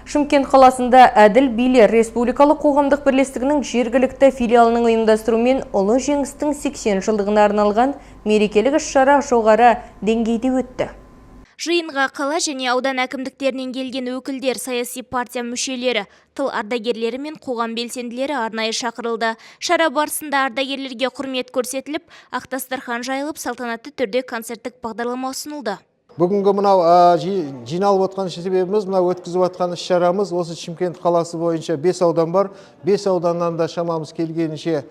Шымкент қаласында Әділ билер республикалық қоғамдық бірлестігінің жергілікті филиалының ұйымдастыруымен ұлы жеңістің 80 жылдығына арналған мерекелік іс-шара жоғары деңгейде өтті. Жиынға қала және аудан әкімдіктерінен келген өкілдер, саяси партия мүшелері, тыл ардагерлері мен қоғам белсенділері арнайы шақырылды. Шара барысында ардагерлерге құрмет көрсетіліп, ақ дастархан жайылып, салтанатты түрде концерттік бағдарлама ұсынылды. Бүгінгі мынау жиналып отқан себебіміз, мынау өткізіп отқан іс-шарамыз осы Шымкент қаласы бойынша 5 аудан бар. 5 ауданнан да шамамыз келгенше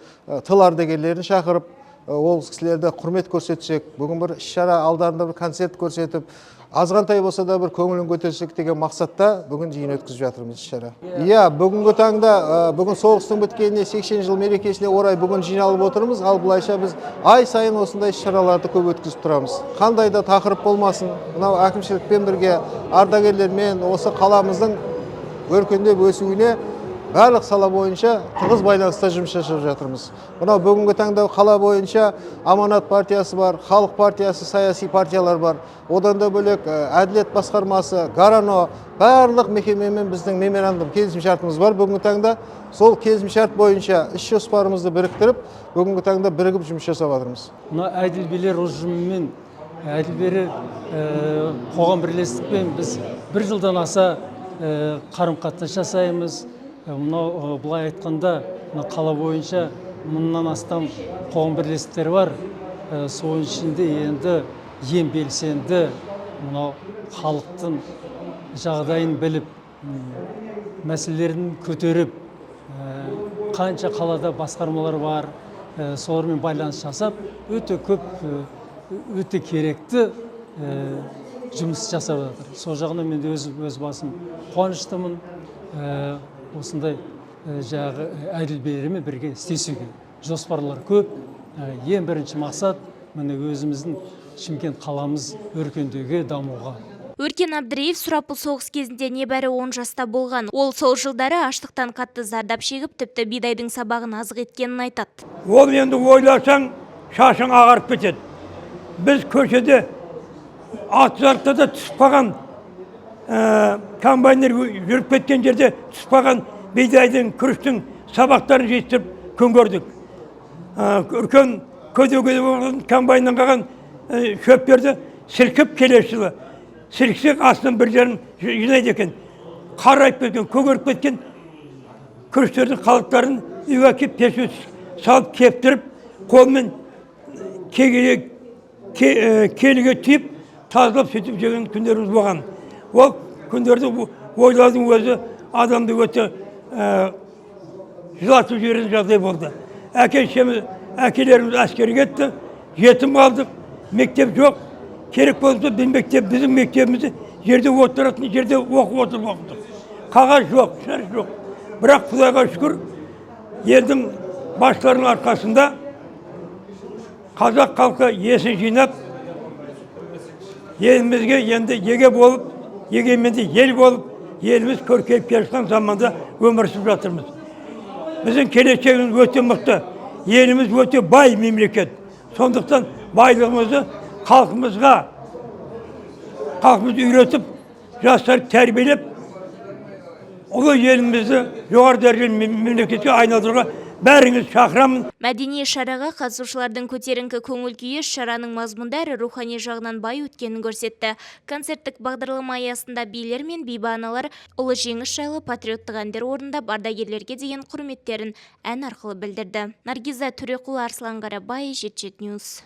тыл ардагерлерін шақырып, ол кісілерді құрмет көрсетсек, бүгін бір іс-шара алдарында бір концерт көрсетіп, азғантай болса да бір көңілін көтерсек деген мақсатта бүгін жиын өткізіп жатырмыз іс-шара. Иә, бүгінгі таңда бүгін соғыстың біткеніне 80 жыл мерекесіне орай бүгін жиналып отырмыз, ал бұлайша біз ай сайын осындай іс-шараларды көп өткізіп тұрамыз. Қандай да тақырып болмасын, мынау әкімшілікпен бірге ардагерлермен осы қаламыздың өркендеп өсуіне барлық сала бойынша тығыз байланыста жұмыс жасап жатырмыз. Мынау бүгінгі таңда қала бойынша Аманат партиясы бар, Халық партиясы, саяси партиялар бар. Одан да бөлек Әділет басқармасы, Гарано, барлық мекемемен біздің меморандум келісімшартымыз бар. Бүгінгі таңда сол келісімшарт бойынша іс жоспарымызды біріктіріп, бүгінгі таңда бірігіп жұмыс жасап жатырмыз. Мына Әділ билер ұжымымен, Әділ билер қоғам бірлестікпен біз бір жылдан аса қарым-қатынас жасаймыз. Мынау былай айтқанда қала бойынша 1000-нан астам қоғам бірлестіктері бар. Соның ішінде енді ең белсенді мынау халықтың жағдайын біліп, мәселелерін көтеріп, қанша қалада басқармалар бар, солармен байланыс жасап, өте көп, өте керекті жұмыс жасап жатыр. Сол жағынан мен өз басым қуаныштымын. Осындай жағы Әділ билермен бірге істесуге жоспарлар көп. Ең бірінші мақсат міне өзіміздің Шымкент қаламыз өркендеуге, дамуға. Өркен Абдыреев сұрапыл соғыс кезінде небәрі 10 жаста болған. Ол сол жылдары аштықтан қатты зардап шегіп, тіпті бидайдың сабағын азық еткенін айтады. Ол енді ойласаң, шашың ағарып кетеді. Біз көшеде атжарықта да түсіп қалған, комбайнер жүріп кеткен жерде түсіп қалған бидайдың, күріштің сабақтарын жетістіріп күн көрдік. Үлкен көдеуге болған комбайннан қалған шөптерді сілкіп келесі жылы. Сілкісек астынан бір жерін жинайды екен. Қарайып кеткен, көгеріп кеткен күріштердің қалдықтарын үйге әкеп пешке салып кептіріп, қолмен келіге түйіп, тазалап сөйтіп жеген күндеріміз болған. Ол күндерді ойлаудың өзі адамды өте жылатып жіберетін жағдай болды. Әкелеріміз әскерге кетті, жетім қалдық, мектеп жоқ. Керек болса біздің мектебімізді жерде отыратын, жерде оқып отырдық. Қағаз жоқ, шарш жоқ. Бірақ Құдайға шүкір, елдің басшыларының арқасында қазақ халқы есін жинап, елімізге енді еге болып, егеменді ел болып, еліміз көркейіп келе жатқан заманда өмір сүріп жатырмыз. Біздің келешегіміз өте мықты, еліміз өте бай мемлекет. Сондықтан байлығымызды халқымызды үйретіп, жастарды тәрбиелеп, ұлы елімізді жоғары дәрежелі мемлекетке айналдыруға бәріңіз шақырамын. Мәдени шараға қатысушылардың көтеріңкі көңіл күйі шараның мазмұнды әрі рухани жағынан бай өткенін көрсетті. Концерттік бағдарлама аясында билер мен бейбаналар ұлы жеңіс жайлы патриоттық әндер орындап, ардагерлерге деген құрметтерін ән арқылы білдірді. Наргиза Төреқұл, Арслан Қарабай, Жетжет Ньюс.